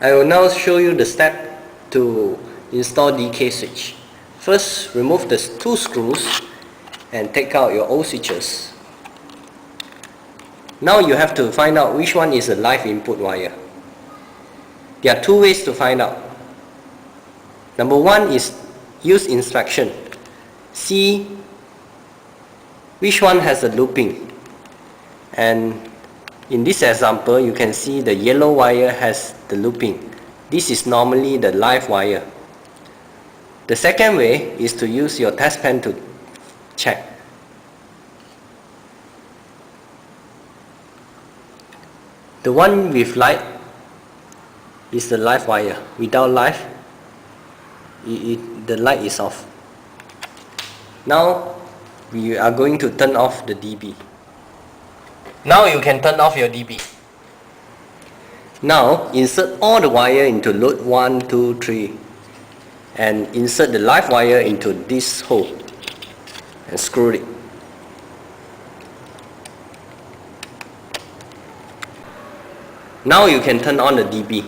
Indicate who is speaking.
Speaker 1: I will now show you the step to install DK switch. First, remove the two screws and take out your old switches. Now you have to find out which one is the live input wire. There are two ways to find out. Number one is use inspection. See which one has a looping. And in this example, you can see the yellow wire has the looping. This is normally the live wire. The second way is to use your test pen to check. The one with light is the live wire. Without live, the light is off. Now we are going to turn off the DB. Now you can turn off your DB. Now insert all the wire into load 1, 2, 3 and insert the live wire into this hole and screw it. Now you can turn on the DB.